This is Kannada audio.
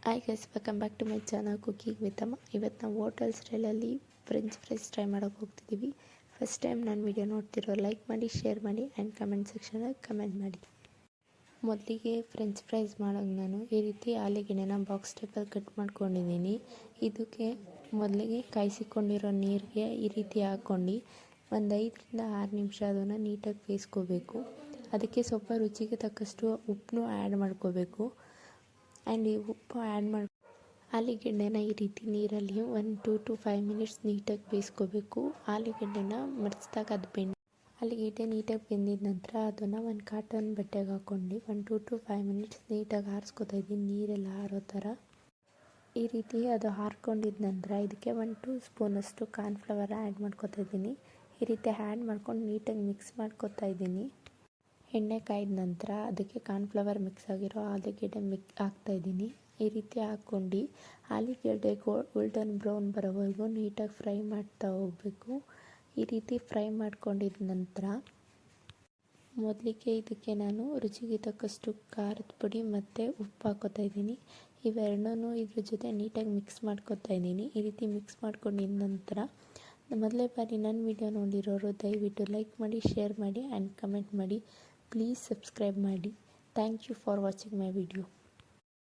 Hi guys, welcome back to my channel cooking with ಅಮ್ಮ. ಇವತ್ತು ನಾವು ಹೋಟೆಲ್ ಸ್ಟೈಲಲ್ಲಿ ಫ್ರೆಂಚ್ ಫ್ರೈಸ್ ಟ್ರೈ ಮಾಡೋಕ್ಕೆ ಹೋಗ್ತಿದ್ದೀವಿ. ಫಸ್ಟ್ ಟೈಮ್ ನಾನು ವಿಡಿಯೋ ನೋಡ್ತಿರೋ ಲೈಕ್ ಮಾಡಿ, ಶೇರ್ ಮಾಡಿ ಆ್ಯಂಡ್ ಕಮೆಂಟ್ ಸೆಕ್ಷನಲ್ಲಿ ಕಮೆಂಟ್ ಮಾಡಿ. ಮೊದಲಿಗೆ ಫ್ರೆಂಚ್ ಫ್ರೈಸ್ ಮಾಡೋದು ನಾನು ಈ ರೀತಿ ಆಲೂಗೆಡ್ಡೆನ ಬಾಕ್ಸ್ ಟೈಪಲ್ಲಿ ಕಟ್ ಮಾಡ್ಕೊಂಡಿದ್ದೀನಿ. ಇದಕ್ಕೆ ಮೊದಲಿಗೆ ಕಾಯಿಸಿಕೊಂಡಿರೋ ನೀರಿಗೆ ಈ ರೀತಿ ಹಾಕ್ಕೊಂಡು ಒಂದು 5ರಿಂದ 6 ನಿಮಿಷ ಅದನ್ನು ನೀಟಾಗಿ ಬೇಯಿಸ್ಕೋಬೇಕು. ಅದಕ್ಕೆ ಸ್ವಲ್ಪ ರುಚಿಗೆ ತಕ್ಕಷ್ಟು ಉಪ್ಪನ್ನು ಆ್ಯಡ್ ಮಾಡ್ಕೋಬೇಕು. ಆ್ಯಂಡ್ ಈ ಉಪ್ಪು ಆ್ಯಡ್ ಮಾಡಿ ಆಲೂಗೆಡ್ಡೆನ ಈ ರೀತಿ ನೀರಲ್ಲಿ 1 to 5 ಮಿನಿಟ್ಸ್ ನೀಟಾಗಿ ಬೇಯಿಸ್ಕೋಬೇಕು. ಆಲೂಗೆಡ್ಡೆನ ಮಡಿಸಿದಾಗ ಅದು ಆಲೂಗೆಡ್ಡೆ ನೀಟಾಗಿ ಬೆಂದಿದ ನಂತರ ಅದನ್ನು ಒಂದು ಕಾಟನ್ ಬಟ್ಟೆಗೆ ಹಾಕ್ಕೊಂಡು 1 to 5 ಮಿನಿಟ್ಸ್ ನೀಟಾಗಿ ಆರಿಸ್ಕೊತಾ ಇದ್ದೀನಿ, ನೀರೆಲ್ಲ ಆರೋ ಥರ. ಈ ರೀತಿ ಅದು ಹಾರ್ಕೊಂಡಿದ ನಂತರ ಇದಕ್ಕೆ 1 ಸ್ಪೂನಷ್ಟು ಕಾರ್ನ್ಫ್ಲವರ್ ಆ್ಯಡ್ ಮಾಡ್ಕೊತಾ ಇದ್ದೀನಿ. ಈ ರೀತಿ ಆ್ಯಡ್ ಮಾಡ್ಕೊಂಡು ನೀಟಾಗಿ ಮಿಕ್ಸ್ ಮಾಡ್ಕೊತಾ ಇದ್ದೀನಿ. ಎಣ್ಣೆ ಕಾಯ್ದ ನಂತರ ಅದಕ್ಕೆ ಕಾರ್ನ್ಫ್ಲವರ್ ಮಿಕ್ಸ್ ಆಗಿರೋ ಆಲೂಗೆಡ್ಡೆ ಹಾಕ್ತಾಯಿದ್ದೀನಿ. ಈ ರೀತಿ ಹಾಕ್ಕೊಂಡು ಆಲೂಗೆಡ್ಡೆ ಗೋಲ್ಡನ್ ಬ್ರೌನ್ ಬರೋವರೆಗೂ ನೀಟಾಗಿ ಫ್ರೈ ಮಾಡ್ತಾ ಹೋಗಬೇಕು. ಈ ರೀತಿ ಫ್ರೈ ಮಾಡ್ಕೊಂಡಿದ ನಂತರ ಮೊದಲಿಗೆ ಇದಕ್ಕೆ ನಾನು ರುಚಿಗೆ ತಕ್ಕಷ್ಟು ಖಾರದ ಪುಡಿ ಮತ್ತು ಉಪ್ಪು ಹಾಕ್ಕೋತಾ ಇದ್ದೀನಿ. ಇವೆರಡನ್ನೂ ಇದ್ರ ಜೊತೆ ನೀಟಾಗಿ ಮಿಕ್ಸ್ ಮಾಡ್ಕೊತಾ ಇದ್ದೀನಿ. ಈ ರೀತಿ ಮಿಕ್ಸ್ ಮಾಡ್ಕೊಂಡಿದ ನಂತರ ಮೊದಲೇ ಬಾರಿ ನನ್ನ ವಿಡಿಯೋ ನೋಡಿರೋರು ದಯವಿಟ್ಟು ಲೈಕ್ ಮಾಡಿ, ಶೇರ್ ಮಾಡಿ ಆ್ಯಂಡ್ ಕಮೆಂಟ್ ಮಾಡಿ. ಪ್ಲೀಸ್ ಸಬ್ಸ್ಕ್ರೈಬ್ ಮಾಡಿ. Thank you for watching my video.